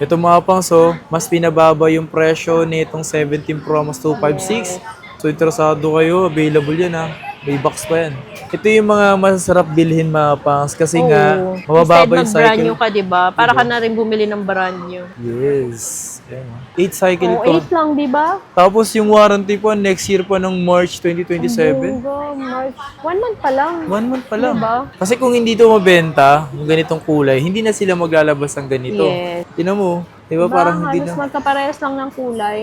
Ito mga pangs, so, mas pinababa yung presyo nitong 17 Pro Max 256. So, interesado kayo, available yan ha. May box pa yan. Ito yung mga masasarap bilhin mga pangs kasi nga, mabababa yung Instead mag-brand cycle. new ka, diba? Para ka na rin bumili ng brand new. Yes. 8 cycle Oh, ito. 8 lang, diba? Tapos yung warranty po, next year pa ng March 2027. March. 1 month pa lang. 1 month pa lang. Diba? Kasi kung hindi ito mabenta, yung ganitong kulay, hindi na sila maglalabas ng ganito. Yes. Tinan mo, di ba parang hindi halos na. magkaparehas lang ng kulay.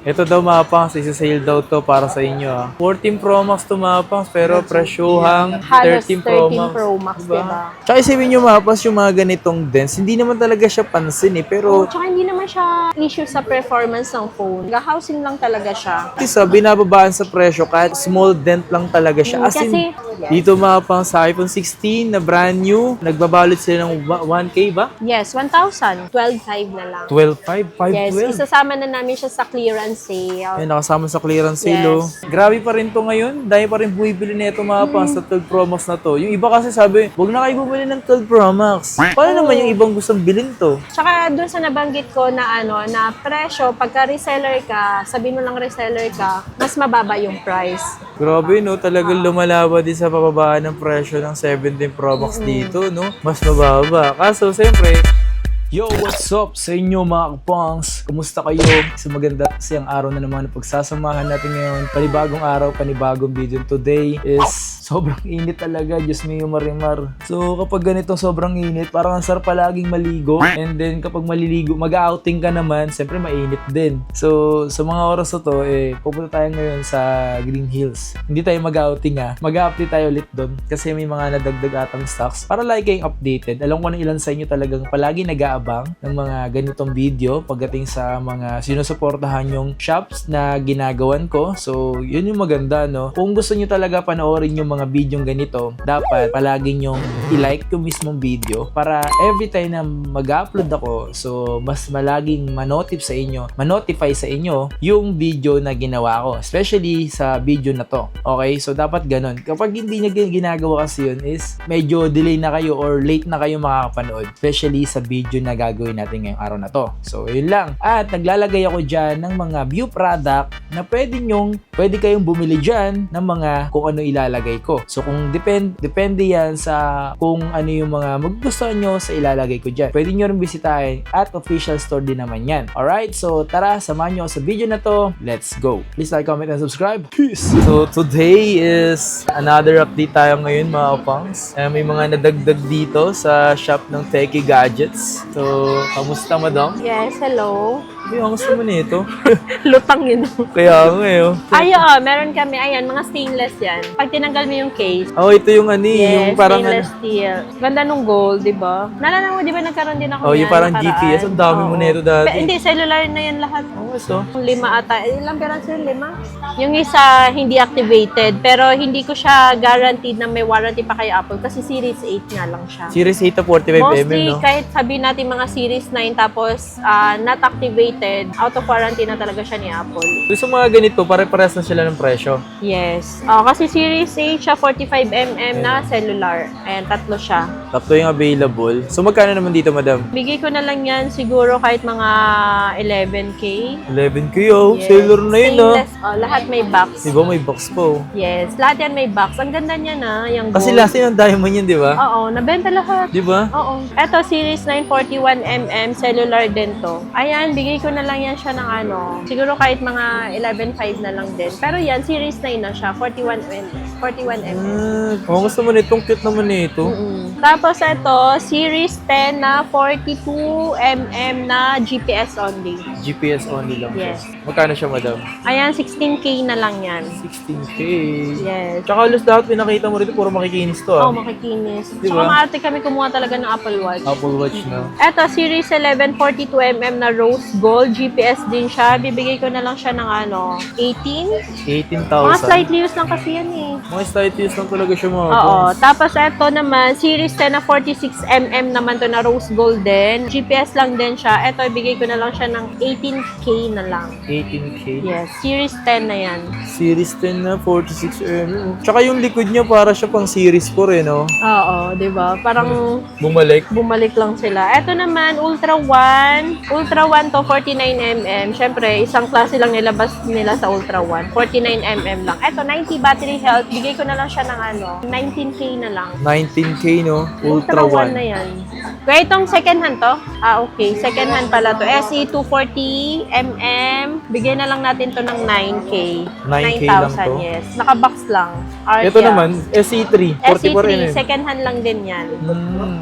Ito daw mga pangs, isa-sale daw to para sa inyo ah. 14 Pro Max to mga pangs, pero presyuhang Halos 13 Pro Max. Pro Max, diba? Tsaka isipin nyo mga pangs, yung mga ganitong dents, hindi naman talaga siya pansin eh, pero Tsaka hindi naman siya issue sa performance ng phone. Ga-housing lang talaga siya. isa, binababaan sa presyo kahit small dent lang talaga siya. As in, dito mga pangs sa iPhone 16 na brand new, nagbabalot sila ng 1K ba? Yes, 1,000. 12,500 na lang. 12.5? 512? Yes, isasama na namin siya sa clearance sale. Ayun, nakasama sa clearance sale, oh. Grabe pa rin to ngayon. Dahil pa rin bumibili nito mga pangs sa 12 Pro Max na to. Yung iba kasi sabi, huwag na kayo bumili ng 12 Pro Max. Paano naman yung ibang gustong bilhin to? Tsaka doon sa nabanggit ko na na presyo, pagka reseller ka, sabihin mo lang reseller ka, mas mababa yung price. Grabe, no? Talagang lumalaban din sa pababaan ng presyo ng 17 Pro Max dito, no? Mas mababa. Kaso, siyempre, yo, what's up sa inyo mga kapangs? Kumusta kayo? Sa maganda kasi ang araw na naman na pagsasamahan natin ngayon. Panibagong araw, panibagong video. Today is sobrang init talaga. Diyos mio marimar. So kapag ganitong sobrang init, parang ang sarap palaging maligo. And then kapag maliligo, mag-outing ka naman, siyempre mainit din. So sa mga oras na to, pupunta tayo ngayon sa Green Hills. Hindi tayo mag-outing ha. Mag-update tayo ulit doon kasi may mga nadagdag atang stocks. Para like kayong updated. Alam ko na ilan sa inyo talagang palagi nag-aabang ng mga ganitong video pagdating sa mga sinusuportahan yung shops na ginagawan ko. So, yun yung maganda, no? Kung gusto nyo talaga panoorin yung mga video ganito, dapat palagi nyong i-like yung mismong video para every time na mag-upload ako, so, mas malaging manotify sa inyo yung video na ginawa ko. Especially sa video na to. Okay? So, dapat ganun. Kapag hindi nyo ginagawa kasi yun is medyo delay na kayo or late na kayo makakapanood. Especially sa video na gagawin natin ngayong araw na to. So, yun lang. At naglalagay ako dyan ng mga view product na pwede kayong bumili dyan ng mga kung ano ilalagay ko. So, kung depende yan sa kung ano yung mga magugustuhan nyo sa ilalagay ko dyan. Pwede nyo rin bisitahin at official store din naman yan. Alright? So, tara, samahan nyo sa video na to. Let's go. Please like, comment, and subscribe. Peace! So, today is another update tayo ngayon mga kapangs. May mga nadagdag dito sa shop ng Techie Gadgets. So, kamusta madam? Yes, hello. Ay, ang gusto mo nito. Lutang yun. Kaya nga eh. Ay, meron kami. Ayan, mga stainless yan. Pag tinanggal mo yung case, Oh, ito yung yung parang stainless steel. Ganda nung gold, di ba? Naalala mo, di ba nagkaroon din ako Oh, yung yan parang nakaraan? GPS. Ang dami mo nito dati. Hindi, cellular na yan lahat. Oh, so. 5 ata. Ilang peraso yun? 5? Yung isa, hindi activated. Pero hindi ko siya guaranteed na may warranty pa kay Apple kasi Series 8 nga lang siya. Series 8 na 45mm, Mostly, no? kahit sabihin natin mga Series 9 tapos not activated, out of warranty na talaga siya ni Apple. So, sa mga ganito, pare-pares na sila ng presyo. Yes. Kasi Series 8 siya, 45mm na cellular. And tatlo siya. Tatlo yung available. So, magkano naman dito, madam? Bigay ko na lang yan siguro kahit mga 11K. 11K, oh. Yes. Sailor na yun, ah. Stainless, lahat may box. Diba, may box po. Yes, lahat yan may box. Ang ganda niya na, yung Kasi gold. last yun ang diamond yun, di ba? Oo, nabenta lahat. Di ba? Oo. Eto, Series 9 41mm, cellular din to. Ayan, bigay ko na lang yan siya ng siguro kahit mga 11.5 na lang din. Pero yan, Series 9 na siya, 41mm. Gusto mo nitong cute naman nito. Tapos ito, Series 10 na 42mm na GPS only. GPS only lang siya. Yes. Magkano siya, madam? Ayan, 16K na lang yan. 16K. Yes. Tsaka halos lahat pinakita mo rito, puro makikinis to, ah. Oo, makikinis. Diba? Tsaka maarte kami kumuha talaga ng Apple Watch. Apple Watch na. Eto, Series 11 42mm na rose gold. GPS din siya. Bibigay ko na lang siya ng 18. 18,000. Mga slightly used lang kasi yan eh. Mga slight use lang talaga siya, mga Oo. boss. Tapos eto naman, Series 10 na 46mm naman to na rose gold din. GPS lang din siya. Eto, ibigay ko na lang siya ng 18K na lang. 18K. Yes. Series 10 na yan. Series 10 na 46mm. Tsaka yung likod niya para siya pang Series 4 eh, no? Oo, di ba? Parang Bumalik. bumalik lang sila. Eto naman, Ultra 1. Ultra 1 to 49mm. Siyempre, isang klase lang nilabas nila sa Ultra 1. 49mm lang. Eto, 90 battery health. Bigay ko na lang siya ng 19K na lang. 19K, no? Ultra 1. na yan. Kaya itong second hand to? Okay. Second hand pala to. SE 240mm. Bigay na lang natin to ng 9K. 9K lang to? Yes. Nakabox lang. Artia. Ito naman, SE3. 44 SE3, yun. second hand lang din yan.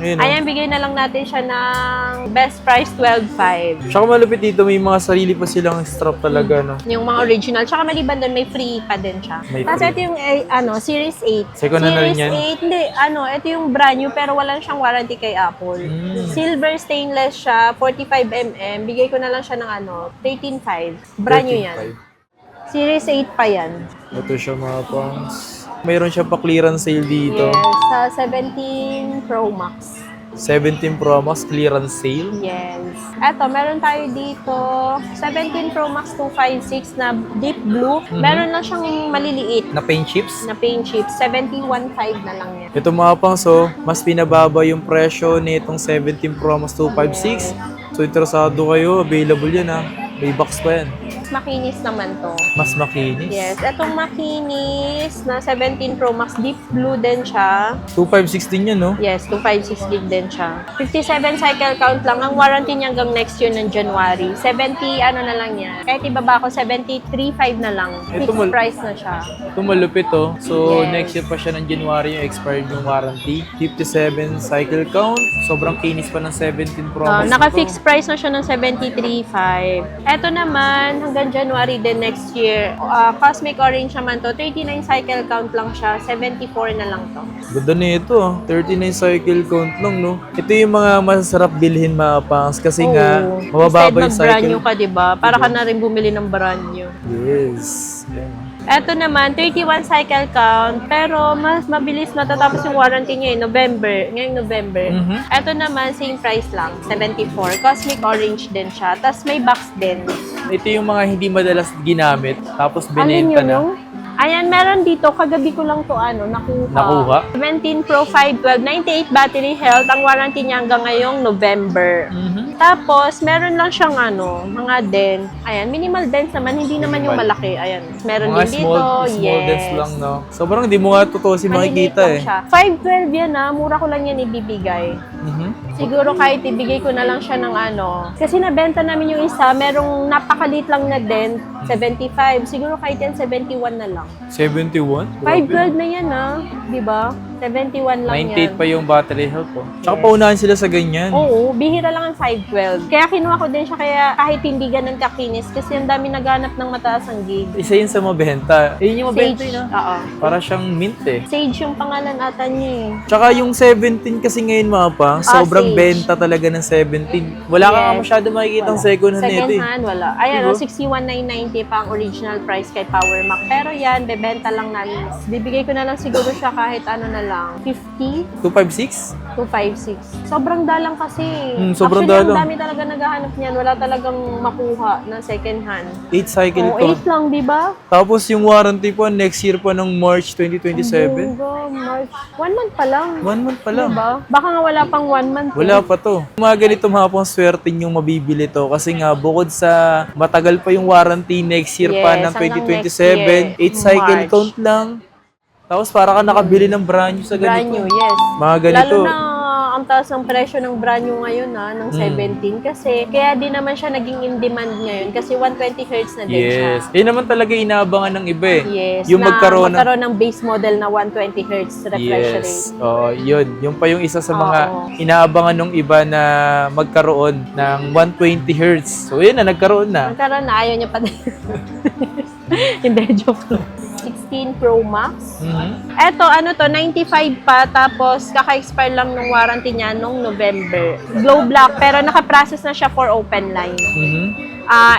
Yun, Ayan, bigay na lang natin siya ng best price 12.5. Tsaka malupit dito, may mga sarili pa silang strap talaga, no? Yung mga original. Tsaka maliban doon, may free pa din siya. May Tapos free. ito yung Series 8. Second hand na rin yan? Series 8, hindi. Ito yung brand new pero wala siyang warranty kay Apple. Silver stainless siya, 45mm. Bigay ko na lang siya ng 13.5. Brand new yan. 13.5. Series 8 pa yan. Ito siya mga pangs. Mayroon siya pa clearance sale dito. Yes, sa 17 Pro Max. 17 Pro Max clearance sale. Yes. Eto, meron tayo dito 17 Pro Max 256 na deep blue. Meron lang siyang maliliit Na paint chips. na paint chip. 71.5 na lang yan. Ito mga pangs, so, mas pinababa yung presyo nitong 17 Pro Max 256. So, interesado kayo, available yan ha. May box pa yan. Makinis naman to. Mas makinis. Yes, etong makinis na 17 Pro Max deep blue din siya. 256 din yan, no? Yes, 256 gig din siya. 57 cycle count lang. Ang warranty niya hanggang next year ng January. 70 na lang yan. Kahit ibaba ko, 73.5 na lang. Ito Fixed price na siya. Ito malupit, oh. So, Yes. next year pa siya ng January yung expired yung warranty. 57 cycle count. Sobrang kinis pa ng 17 Pro Max. Naka-fixed price na siya ng 73.5. Eto naman, hanggang January din next year. Cosmic Orange naman to. 39 cycle count lang siya. 74 na lang to. Ganda na ito, ah. 39 cycle count lang, no? Ito yung mga masasarap bilhin, mga pangs. Kasi nga, mabababa yung Instead mag-brand new cycle. ka, diba? Para ka na rin bumili ng brand new. Yes. Yan. Eto naman, 31 cycle count, pero mas mabilis matatapos yung warranty niya ngayong November. Eto naman, same price lang, 74. Cosmic Orange din siya, tapos may box din. Ito yung mga hindi madalas ginamit, tapos Alin binenta yun, na. no? Ayan, meron dito, kagabi ko lang to nakuha. Nakuha? 17 Pro 512, 98 battery health, ang warranty niya hanggang ngayong November. Tapos, meron lang siyang mga dent. Ayan, minimal dents naman, hindi naman yung Minimal. malaki. Ayan, meron Mga din dito. small dents lang, no? Sobrang hindi mo nga totoo si Maliliit makikita, lang eh. siya. 512 yan mura ko lang yan ibibigay. Siguro kahit ibigay ko na lang siya ng kasi nabenta namin yung isa, merong napakalit lang na dent, 75. Siguro kahit yan 71 na lang. 71? 512 na yan di ba? 71 lang 98 yan. pa yung battery health, oh. Tsaka paunahan sila sa ganyan. Oo, bihira lang ang 512. Kaya kinuha ko din siya kaya kahit hindi ganun kakinis kasi ang dami naghanap ng mataas ang gig. Isa yun sa mabenta. Yun yung mabenta Sage, yun, oo. Para siyang mint, eh. Sage yung pangalan ata niya eh. Tsaka yung 17 kasi ngayon, mga pang, sobrang Sage. benta talaga ng 17. Wala ka nga Yes. masyado makikita ng second hand Second nito, eh. hand, wala. Ayan, Diba? 61,990 pa ang original price kay Power Mac. Pero yan, bebenta lang namin. Bibigay ko na lang siguro siya kahit na lang. 50, 256? 256. Sobrang dalang kasi. Sobrang Actually, dalang. ang dami talaga naghahanap niyan. Wala talagang makuha ng second hand. 8 cycle Oh, count. 8 lang, di ba? Tapos yung warranty po, next year pa ng March 2027. March. 1 month pa lang. 1 month pa lang. Diba? Baka nga wala pang 1 month. Wala pa to. Mga ganito mga pang swerte yung mabibili to. Kasi nga, bukod sa matagal pa yung warranty next year pa Yes, ng hanggang 2027, 8 next year, cycle March. count lang. Tapos para ka nakabili ng brand new sa Brand ganito. new, yes. Mga ganito. Lalo na ang taas ng presyo ng brand new ngayon ng 17 kasi kaya din naman siya naging in demand ngayon kasi 120 Hz na din siya. Yes. Yun naman talaga inaabangan ng iba, eh. Yes, Yung na magkaroon ng base model na 120 Hz refresh rate. Yes. Oo, yun. Yung pa yung isa sa mga Oo. inaabangan ng iba na magkaroon ng 120 Hz. So, yun na, nagkaroon na. Nagkaroon na, ayaw niya pa din. Hindi, joke lang. 16 Pro Max. Eto, 95 pa, tapos kaka-expire lang ng warranty niya nung November. Glow black, pero naka-process na siya for open line.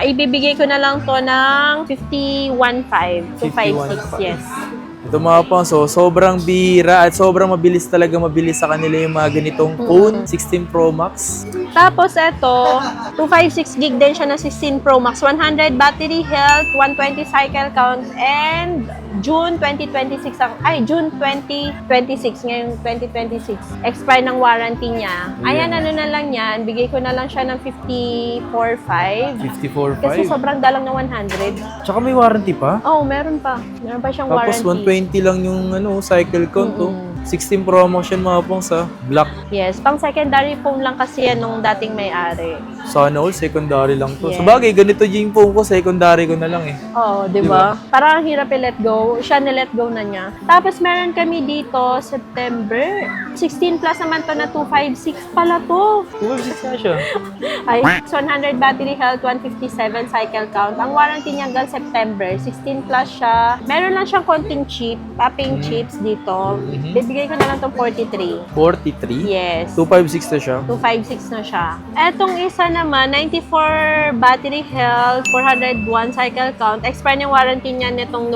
Ibibigay ko na lang to ng 51.5 to 56, yes. Ito mga pang, so sobrang bihira at sobrang mabilis sa kanila yung mga ganitong phone, 16 Pro Max. Tapos ito, 256 gig din siya na 16 Pro Max, 100 battery health, 120 cycle count, and June 2026 June 2026 ngayong 2026 expire ng warranty niya. Ayan, ano na lang yan, bigay ko na lang siya ng 54,500 kasi 54.5. sobrang dalang na 100. Tsaka may warranty pa. Oh, meron pa siyang Tapos warranty. 120 lang yung cycle count to. 16 Pro Max yan mga pang sa black. Yes, pang secondary phone lang kasi yan nung dating may-ari. Sana all secondary lang to. Yes. Sa bagay, ganito yung phone ko, secondary ko na lang eh. Oo, di ba? Parang ang hirap i-let go. Siya ni-let go na niya. Tapos meron kami dito, September. 16 plus naman to na 256 pala to. 256 na siya. Ay, 100 battery health, 157 cycle count. Ang warranty niya hanggang September. 16 plus siya. Meron lang siyang konting chip, tapping chips dito. Bibigay ko na lang itong 43. 43? Yes. 256 na siya. 256 na siya. Etong isa naman, 94 battery health, 401 cycle count. Expire yung warranty niya nitong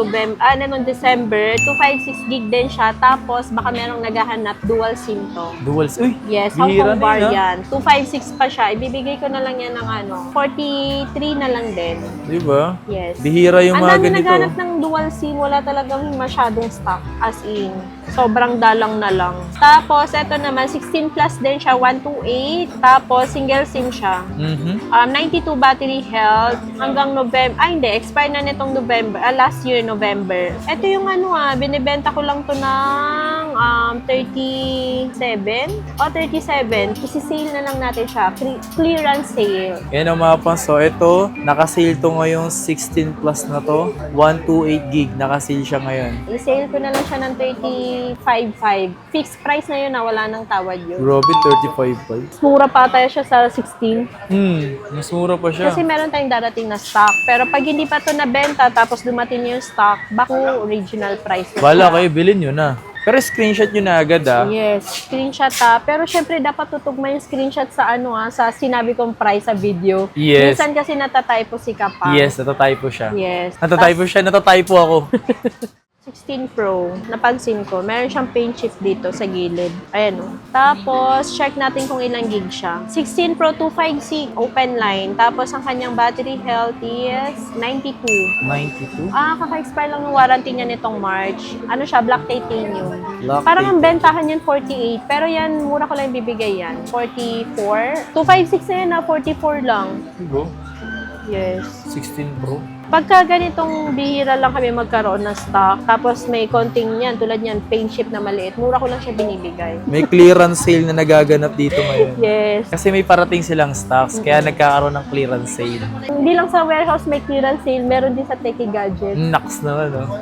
December. 256 gig din siya. Tapos, baka merong naghahanap, dual SIM to. Dual. Uy, Yes, bihira Hong Kong na yun, variant. 256 pa siya. Ibibigay ko na lang yan ng 43 na lang din. Di ba? Yes. Bihira yung Ang mga dami ganito. naghanap ng dual SIM, wala talagang masyadong stock. As in, sobrang dalang na lang. Tapos, eto naman, 16 plus din siya, 128. Tapos, single SIM siya. 92 battery health hanggang November. Expire na nitong last year, November. Ito yung binibenta ko lang to ng 37 o 37. Isi-sale na lang natin siya. Clearance sale. Yan ang mga pang. So, ito, nakasale to ngayong 16 plus na to. 128 gig, nakasale siya ngayon. I-sale ko na lang siya ng 35.5. Fixed price na yun, wala nang tawad yun. Grabe, 35.5. Mura pa tayo siya sa 16. Mas mura pa siya. Kasi meron tayong darating na stock. Pero pag hindi pa to nabenta, tapos dumating yung stock, bako original price na Bala siya. kayo, bilhin nyo na. Pero screenshot nyo na agad Yes, screenshot Pero syempre dapat tutugma yung screenshot sa sa sinabi kong price sa video. Yes. Minsan kasi natatypo si Kapang. Yes, natatypo siya. Yes. Natatypo siya, natatypo ako. 16 Pro, napansin ko, meron siyang paint chip dito sa gilid. Ayan o. Tapos, check natin kung ilang gig siya. 16 Pro 256 open line. Tapos, ang kanyang battery health is 92. 92? Kaka-expire lang ng warranty niya nitong March. Ano siya? Black titanium. Black Parang ang titanium. bentahan yan 48. Pero yan, mura ko lang bibigay yan. 44. 256 na yan 44 lang. Diba? Yes. 16 Pro. Pagka ganitong bihira lang kami magkaroon ng stock, tapos may konting yan, tulad yan, paint chip na maliit, mura ko lang siya binibigay. May clearance sale na nagaganap dito ngayon. Yes. Kasi may parating silang stocks, kaya nagkakaroon ng clearance sale. Hindi lang sa warehouse may clearance sale, meron din sa Techie Gadget. Naks naman, no?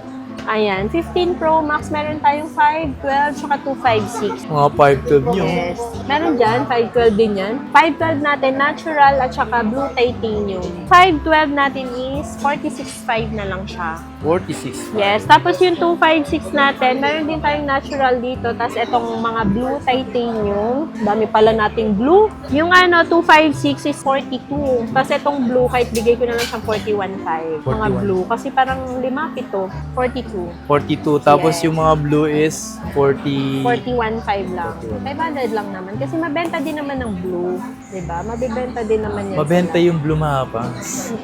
Ayan, 15 Pro Max, meron tayong 512, saka 256. Mga 512 nyo. Yes. Meron dyan, 512 din yan. 512 natin, natural at saka blue titanium. 512 natin is 46.5 na lang siya. 46. Yes. Tapos yung 256 natin, meron din tayong natural dito. Tapos itong mga blue titanium. Dami pala nating blue. Yung 256 is 42. Tapos itong blue, kahit bigay ko na lang siyang 41.5. Mga 41. blue. Kasi parang limapit to. 42. 42. Tapos Yes. yung mga blue is 40. 41.5 lang. 500 lang naman. Kasi mabenta din naman ng blue. Diba? Mabibenta din naman yan. Mabenta sila. yung blue mapas.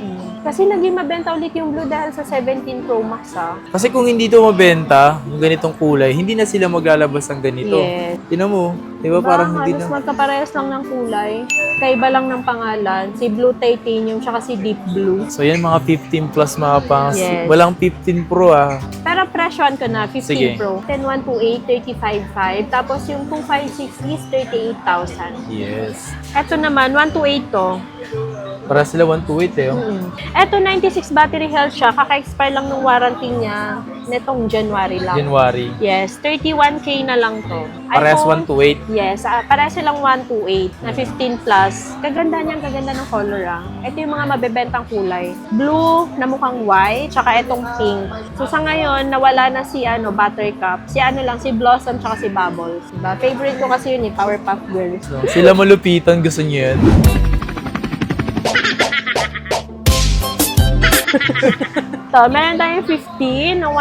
Kasi naging mabenta ulit yung blue dahil sa 17 Pro Max Kasi kung hindi to mabenta, yung ganitong kulay, hindi na sila maglalabas ng ganito. Yes. Tinan mo, di ba parang hindi halos na... magkaparehas lang ng kulay. Kaiba lang ng pangalan. Si Blue Titanium tsaka si Deep Blue. So yan mga 15 plus mga pangs. Yes. Walang 15 Pro Pero presyoan ko na, 15 Sige. Pro. 10128, 35.5. Tapos yung 256 is 38,000. Yes. Ito naman, 128 to. Para sila 128 eh. Ito, 96 battery health siya. Kaka-expire lang ng warranty niya netong January lang. January. Yes, 31K na lang to. Parehas iPhone- 128. Yes, parehas silang 128 na 15 plus. Kaganda niyan, kaganda ng color Ito yung mga mabebentang kulay. Blue na mukhang white, tsaka itong pink. So sa ngayon, nawala na si Buttercup. Si si Blossom, tsaka si Bubbles. Diba? Favorite ko kasi yun Powerpuff Girls. So, sila malupitan, gusto niyo yan. So, meron tayong 15 ng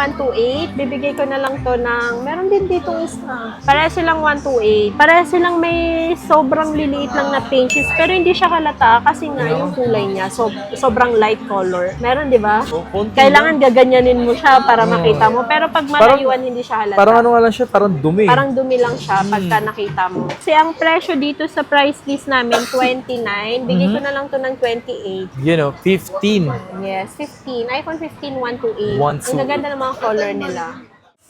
128. Bibigay ko na lang to ng, meron din ditong isa. Pareha silang 128. Pareha silang may sobrang liliit lang na pinches, pero hindi siya kalata kasi nga yung kulay niya, sobrang light color. Meron, di ba? Kailangan gaganyanin mo siya para makita mo. Pero pag malayuan, hindi siya halata. Parang ano nga lang siya, parang dumi. Parang dumi lang siya pagka nakita mo. Kasi ang presyo dito sa price list namin, 29. Bigay ko na lang to ng 28. You know, 15. Yes, 15. iPhone 15, 128. 128. Ang gaganda ng mga color nila.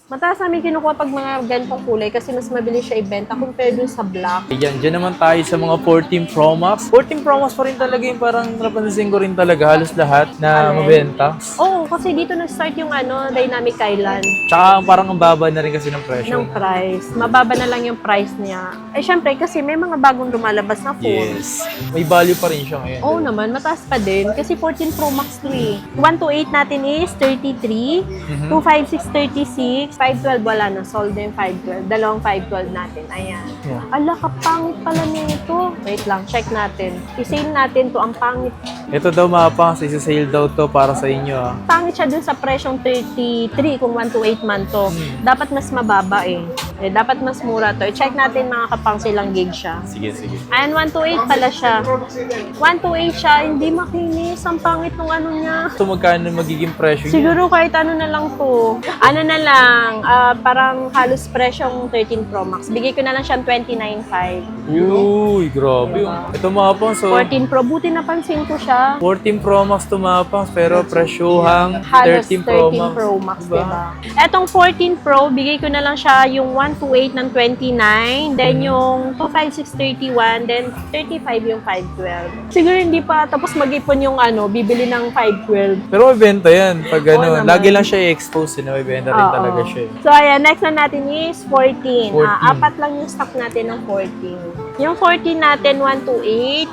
Mataas namin kinukuha pag mga ganitong kulay kasi mas mabilis siya ibenta compared dun sa black. Ayan, dyan naman tayo sa mga 14 Pro Max. 14 Pro Max pa rin talaga yung parang napansin ko rin talaga halos lahat na Alin? mabenta. Oo, kasi dito nag-start yung Dynamic Island Tsaka parang ang baba na rin kasi ng presyo. ng price. Mababa na lang yung price niya. Eh, syempre, kasi may mga bagong lumalabas na phone. Yes. May value pa rin siya ngayon. Oo naman, mataas pa din. Kasi 14 Pro Max 3. 128 natin is 33. 256, 36. 512 wala na. Sold na yung 512. Dalawang 512 natin. Ayan. Yeah. Ala, kapangit pala nito. Wait lang, check natin. I-sale natin to. Ang pangit. Ito daw mga pangs, isa-sale daw to para sa inyo ah. Pangit siya dun sa presyong 33 kung 128 man to. Dapat mas mababa eh. Dapat mas mura to. I-check natin mga kapang silang gig siya. Sige, sige. Ayan, 128 pala siya. 128 siya, hindi makinis. Ang pangit nung ano niya. Ito magkano magiging presyo niya? Siguro kahit ano na lang to. Ano na lang, parang halos presyong 13 Pro Max. Bigay ko na lang siyang 29.5. Uy, grabe. Ito mga pangs, so 14 Pro, buti napansin ko siya. 14 Pro Max to mga pangs, pero presyohang Halos 13 Pro Max. Pro Max, Diba? diba? Etong 14 Pro, bigay ko na lang siya yung 128 ng 29, then yung 25631, then 35 yung 512. Siguro hindi pa tapos mag-ipon yung bibili ng 512. Pero may benta yan. Pag Oo ano, naman. lagi lang siya i-expose, may benta rin Oo. talaga siya. So, ayan, next na natin is 14. 14. Apat lang yung stock natin ng 14. Yung 14 natin, 128,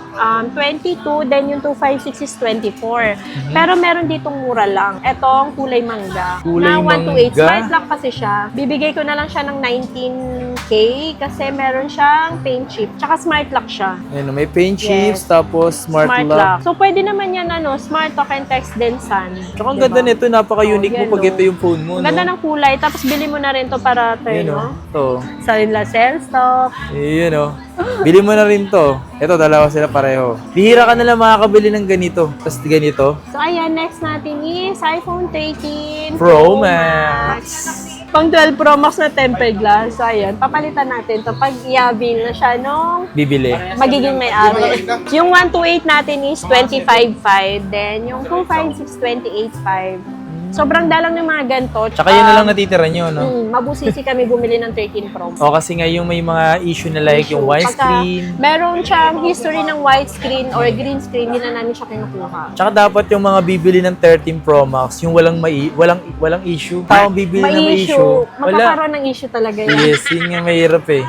22, then yung 256 is 24. Pero meron ditong mura lang. Ito, ang kulay mangga. Kulay na 128. mangga? Smart lock kasi siya. Bibigay ko na lang siya ng 19K kasi meron siyang paint chip. Tsaka smart lock siya. Ayun, may paint chips, Yes. tapos smart lock. So, pwede naman yan, smart lock and text din sun. Tsaka ang ganda nito, napaka-unique mo pag ito yung phone mo, Ang ganda no? ng kulay. Tapos, bili mo na rin to para turn, Yun, no? oh. Ito. Sa La stock. Yun, oh. Bili mo na rin to. Ito, dalawa sila pareho. Bihira ka na lang makakabili ng ganito. Tapos ganito. So, ayan, next natin is iPhone 13 Pro Max. Pang 12 Pro Max na tempered glass. So, ayan, papalitan natin to pag i-avail na siya nung Bibili. magiging may-ari. Yung 128 natin is 25.5. Then, yung 256, 28.5. Sobrang dalang ng mga ganito. Tsaka yun na lang natitira nyo, no? Mabusisi kami bumili ng 13 Pro Max. O kasi nga yung may mga issue na like yung widescreen. Meron siyang history ng widescreen or green screen, hindi na namin siya kinukuha. Tsaka dapat yung mga bibili ng 13 Pro Max, yung walang issue. Taong bibili na may issue. Magkakaroon ng issue talaga yan. Yes, yun nga mahirap eh.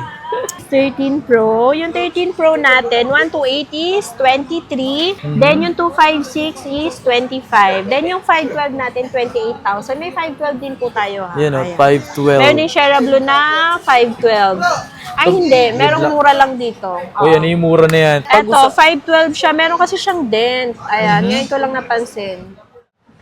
13 Pro. Yung 13 Pro natin, 128 is 23. Then yung 256 is 25. Then yung 512 natin, 28,000. May 512 din po tayo ha. Yun o, Ayan. 512. Meron din shareable na 512. Ay hindi, merong mura lang dito. O yan, yung mura na yan. Eto, 512 siya. Meron kasi siyang dent. Ayan, ngayon ko lang napansin.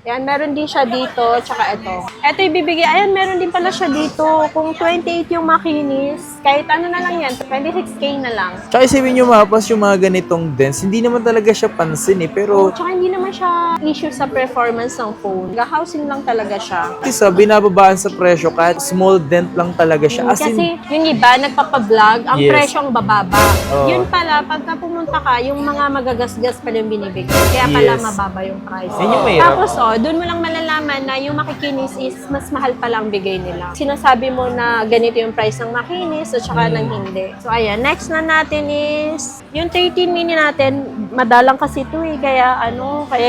Ayan, meron din siya dito, tsaka ito. Ito ibibigay, ayan, meron din pala siya dito. Kung 28 yung makinis, kahit ano na lang yan, 26K na lang. Tsaka isipin nyo mapas yung mga ganitong dents, hindi naman talaga siya pansin eh, pero Tsaka hindi naman siya issue sa performance ng phone. Housing lang talaga siya. isa, binababaan sa presyo kahit small dent lang talaga siya. As in, Kasi yung iba, nagpapablog, ang Yes. presyo ang bababa. Oo. Yun pala, pagka pumunta ka, yung mga magagasgas pala yung binibigay. Kaya pala Yes. mababa yung price. Yun yung mahirap. Tapos, doon mo lang malalaman na yung makikinis is mas mahal pala ang bigay nila. Sinasabi mo na ganito yung price ng makinis at saka ng hindi. So, ayan. Next na natin is yung 13 mini natin, madalang kasi ito eh. Kaya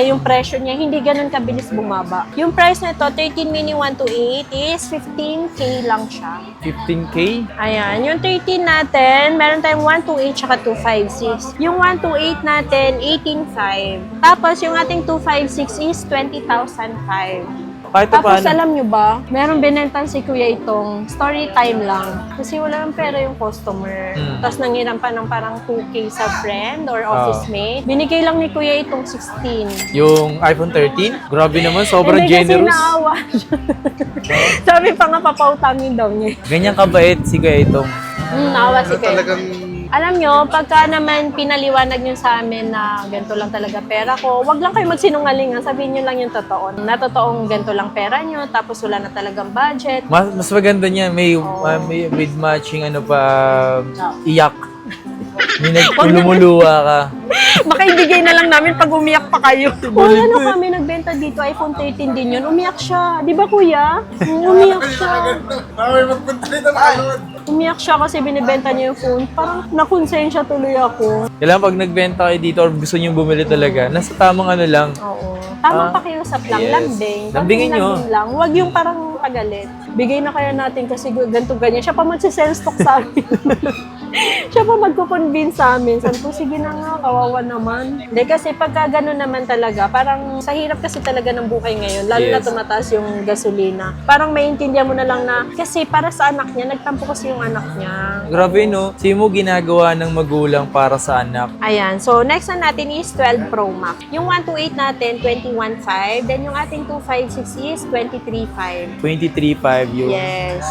yung presyo niya hindi ganun kabilis bumaba. Yung price nito, 13 mini 128 is 15K lang siya. 15K? Ayan. Yung 13 natin, meron tayong 128 tsaka 256. Yung 128 natin, 18.5. Tapos, yung ating 256 is 20,005. Kahit Tapos paano. alam nyo ba, meron binentan si Kuya itong story time lang. Kasi wala ng pera yung customer. Tapos nangiram pa ng parang 2K sa friend or office mate. Binigay lang ni Kuya itong 16. Yung iPhone 13, grabe naman, sobrang Hindi kasi generous. naawa siya. Sabi pa nga, papautangin daw niya. Ganyan kabait si Kuya Itong. Naawa si Kuya. Talagang Alam nyo, pagka naman pinaliwanag nyo sa amin na ganito lang talaga pera ko, wag lang kayo magsinungaling. Sabihin nyo lang yung totoo. Na totoong ganito lang pera nyo, tapos wala na talagang budget. Mas maganda niya, may with matching ano pa, iyak. May nagkulumuluwa ka. Makaibigay na lang namin pag umiyak pa kayo. Wala na kami nagbenta dito, iPhone 13 din yun. Umiyak siya. Di ba kuya? Umiyak siya. bawal magpunta dito ng alon. Umiyak siya kasi binibenta niya yung phone. Parang nakonsensya tuloy ako. Kailangan pag nagbenta kayo dito or gusto niyo bumili talaga, nasa tamang ano lang. Oo. Tamang pakiusap lang, yes. lambing. Lambingin nyo. Lambing lang. Huwag yung parang pagalit. Bigay na kaya natin kasi ganito ganyan. Siya pa mag-sell stock sa amin. Siya pa magko-convince sa amin. Sabi ko, sige na nga, kawawa naman. Hindi kasi pagka gano'n naman talaga, parang sa hirap kasi talaga ng buhay ngayon, lalo na Yes. tumataas yung gasolina. Parang maintindihan mo na lang na, kasi para sa anak niya, nagtampo kasi yung anak niya. Grabe no, sino mo ginagawa ng magulang para sa anak? Ayan. So, next na natin is 12 Pro Max. Yung 128 natin, 21.5. Then, yung ating 256 is 23.5. 23.5 yun. Yes.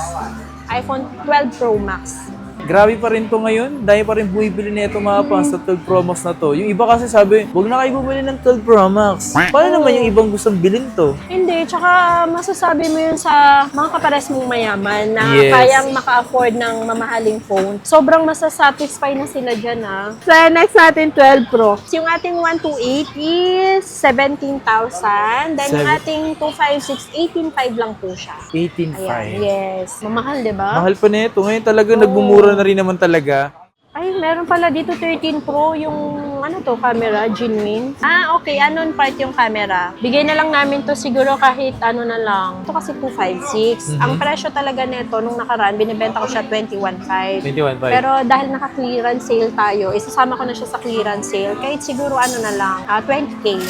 iPhone 12 Pro Max. Grabe pa rin to ngayon. Dahil pa rin bumibili nito mga pang sa 12 Pro Max na to. Yung iba kasi sabi, huwag na kayo bumili ng 12 Pro Max. Paano naman yung ibang gustong bilhin to? Hindi, tsaka masasabi mo yun sa mga kapares mong mayaman na Yes. kayang maka-afford ng mamahaling phone. Sobrang masasatisfy na sila dyan, ha. So, next natin, 12 Pro. Yung ating 128 is 17,000. Then, yung ating 256, 18,500 lang po siya. 18.5. Ayan, yes. Mamahal, di ba? Mahal pa nito. Ngayon talaga nagmumura na rin naman talaga. Ay, meron pala dito 13 Pro yung ano to, camera, genuine. Ah, okay. Anon part yung camera? Bigay na lang namin to siguro kahit ano na lang. Ito kasi 256. Ang presyo talaga nito nung nakaraan, binibenta ko siya 21.5. 21.5. Pero dahil naka-clearance sale tayo, isasama ko na siya sa clearance sale. Kahit siguro ano na lang, 20K.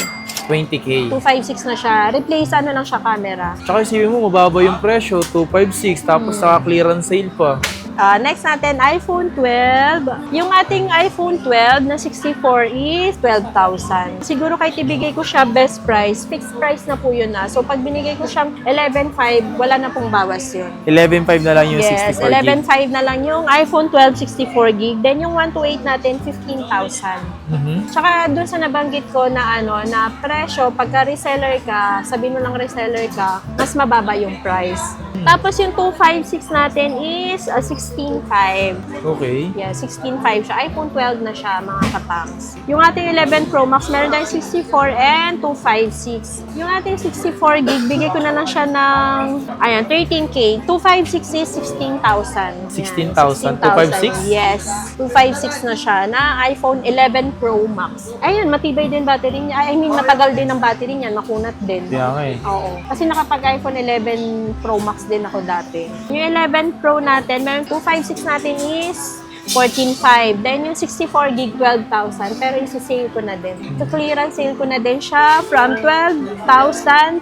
20K. 256 na siya. Replace ano lang siya camera. Tsaka isipin mo, mababa yung presyo, 256, tapos naka-clearance sale pa. Next natin, iPhone 12. Yung ating iPhone 12 na 64 is 12,000. Siguro kahit ibigay ko siya best price, fixed price na po yun na. So pag binigay ko siyang 11,500, wala na pong bawas yun. 11.5 na lang yung Yes, 64 gig. 11,500 na lang yung iPhone 12 64 gig. Then yung 128 natin, 15,000. Tsaka dun sa nabanggit ko na ano, na presyo, pagka reseller ka, sabihin mo lang reseller ka, mas mababa yung price. Tapos yung 256 natin is 16,500. Okay. Yeah, 16.5 siya. iPhone 12 na siya, mga kapangs. Yung ating 11 Pro Max, meron tayong 64 and 256. Yung ating 64 gig, bigay ko na lang siya ng, ayan, 13K. 256 is 16,000. 16,000? 256? Yes. 256 na siya, na iPhone 11 Pro Max. Ayun, matibay din battery niya. I mean, matagal din ang battery niya, makunat din. Kaya nga eh. Oo. Kasi nakapag iPhone 11 Pro Max din ako dati. Yung 11 Pro natin, meron 256 natin is 14,500. Then yung 64 gig, 12,000. Pero isi-sale ko na din. Ka-clearance sale ko na din siya from 12,000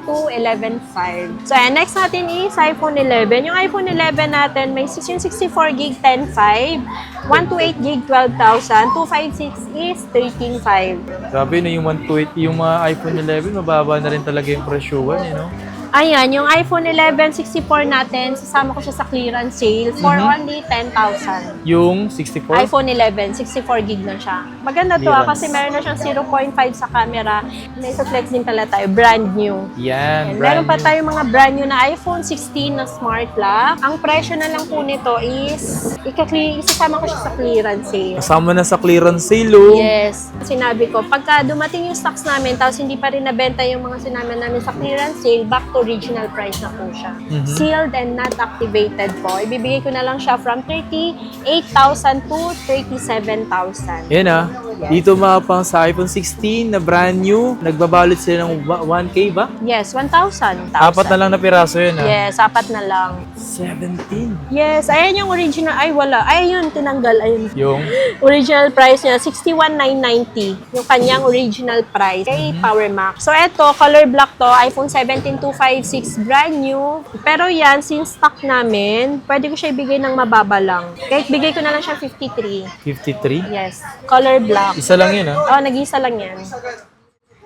to 11,500. So, ayan, next natin is iPhone 11. Yung iPhone 11 natin, may yung 64 gig, 10,500. 128 gig, 12,000. 256 is 13,500. Grabe no, yung 128, yung mga iPhone 11, mababa na rin talaga yung presyuhan, you know? Ayan, yung iPhone 11 64 natin, sasama ko siya sa clearance sale for only 10,000. Yung 64? iPhone 11, 64 gig na siya. Maganda to Clearance. kasi meron na siyang 0.5 sa camera. May flex din pala tayo, brand new. Yan, And meron pa brand new. tayo mga brand new na iPhone 16 na smart lock. Ang presyo na lang po nito is, isasama ko siya sa clearance sale. Kasama na sa clearance sale, oh. Yes. Sinabi ko, pagka dumating yung stocks namin, tapos hindi pa rin nabenta yung mga sinama namin sa clearance sale, back to original price na po siya. Sealed and not activated po. Ibibigay ko na lang siya from 38,000 to 37,000. Yan ah. Dito mga pang sa iPhone 16 na brand new, nagbabalot sila ng 1K ba? Yes, 1,000. Apat na lang na piraso yun ha? Yes, 4 na lang. 17. Yes, ayan yung original. Ay, wala. Ay, yun, tinanggal. Ayun. Yung? Original price niya, 61,990. Yung kanyang original price kay Power Max. So, eto, color black to. iPhone 17 256, brand new. Pero yan, since stock namin, pwede ko siya ibigay ng mababa lang. Kahit bigay ko na lang siya 53. 53? Yes, color black. Isa lang yun ha? Oh, nag-isa lang yan.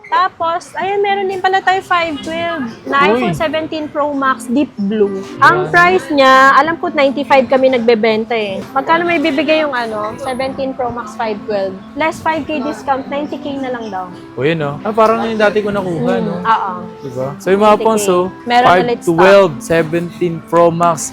Tapos, ayan, meron din pala tayo 512 na Uy. iPhone 17 Pro Max Deep Blue. Ang price niya, alam ko 95 kami nagbebenta eh. Magkano may bibigay yung 17 Pro Max 512? Less 5K discount, 90K na lang daw. O yun no? Parang yung dati ko nakuha no? Oo. Diba? So yung mga 90K. pang, so Meron ulit 512, 17 Pro Max.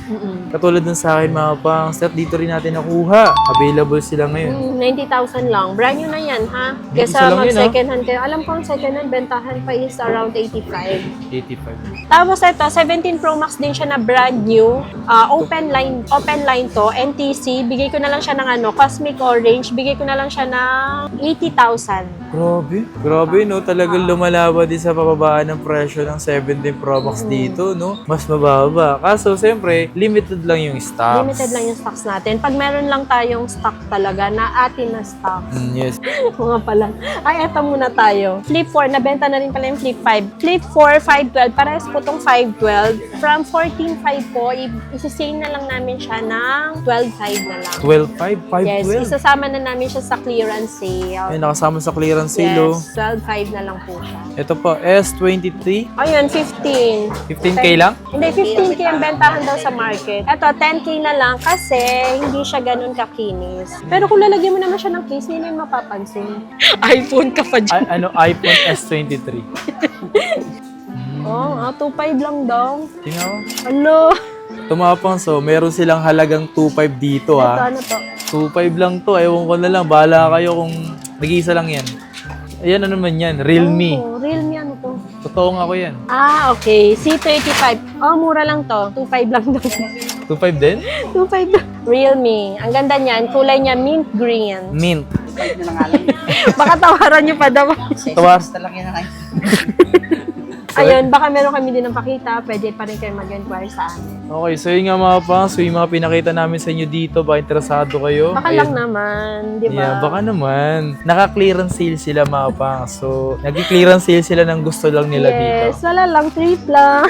Katulad dun sa akin mga pang, step dito rin natin nakuha. Available sila ngayon. 90,000 lang. Brand new na yan, ha? Isa Kesa lang yun, mag-second hand kayo. Alam ko ang second hand, bentahan pa is around 85. 85. Tapos ito, 17 Pro Max din siya na brand new. Open line to, NTC. Bigay ko na lang siya ng Cosmic Orange. Bigay ko na lang siya ng 80,000. Grabe. Grabe, no? Talagang lumalaban din sa pababaan ng presyo ng 17 Pro Max dito, no? Mas mababa. Kaso, siyempre, limited lang yung stocks. Limited lang yung stocks natin. Pag meron lang tayong stock talaga na atin na stocks. Yes. Mga pala. Ay, eto muna tayo. Flip 4, nabenta na rin pala yung Flip 5. Flip 4, 512. Parehas po itong 512. From 14.5 po, isi-sale na lang namin siya ng 12.5 na lang. 12.5? 512? Yes, isasama na namin siya sa clearance sale. Ay, nakasama sa clearance sale, oh. Yes, 12.5 na lang po siya. Ito po, S23. Ayun, 15. 15K lang? Hindi, 15K ang bentahan daw sa market. Ito, 10K na lang kasi hindi siya ganun kakinis. Pero kung lalagyan mo naman siya ng case, hindi mo mapapansin. iPhone ka pa dyan. iPhone S23. Oh, 2.5 lang daw. Tingnan mo. Hello. Tumapang, so meron silang halagang 2.5 dito, Ito, ha. ano to? 2.5 lang to. Ewan ko na lang. Bahala kayo kung nag-iisa lang yan. Ayan, ano naman yan? Realme. Oh, Realme ano to? Totoo nga ko yan. Ah, okay. C35. Oh, mura lang to. 2.5 lang daw. 2.5 din? 2.5 lang. Realme. Ang ganda niyan. Kulay niya mint green. Mint. Baka tawaran niyo pa daw. Tawas. Ayun, baka meron kami din ng pakita. Pwede pa rin kayo mag-inquire sa amin. Okay, so yun nga mga pang. So yung mga pinakita namin sa inyo dito, baka interesado kayo. Baka lang naman, di ba? Yeah, baka naman. Naka-clearance sale sila mga pang. So, nag-clearance sale sila ng gusto lang nila dito. Yes, wala lang, treat lang.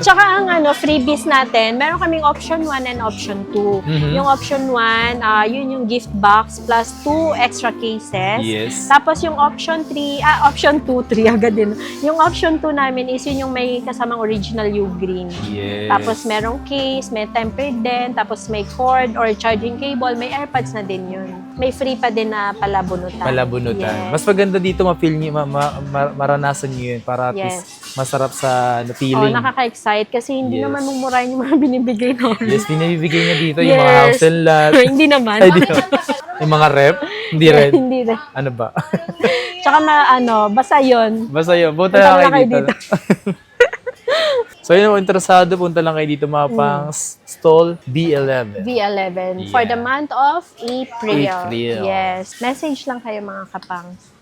Tsaka ang freebies natin, meron kaming option 1 and option 2. Yung option 1, yun yung gift box plus 2 extra cases. Yes. Tapos yung option 3, option 2, 3 agad din. Yung option 2 namin is yun yung may kasamang original U-Green. Yes. Tapos merong case, may tempered din, tapos may cord or charging cable, may AirPods na din yun. May free pa din na palabunutan. Palabunutan. Yes. Mas maganda dito ma-feel nyo, maranasan nyo yun para at least masarap sa feeling. Nakaka-excite kasi hindi Yes. naman mumurahin yung mga binibigay namin. Yes, binibigay niya dito yung mga house and lot. Hindi naman. Ay, di ba? Yung mga rep? Hindi rin. Hindi rin. Ano ba? Tsaka basta yun. Basta yun. Punta Punta lang lang kayo kayo dito. So yun, kung interesado, punta lang kayo dito mga pang stall B11. V11 for Yeah. the month of April. April. Yes. Message lang kayo mga kapangs.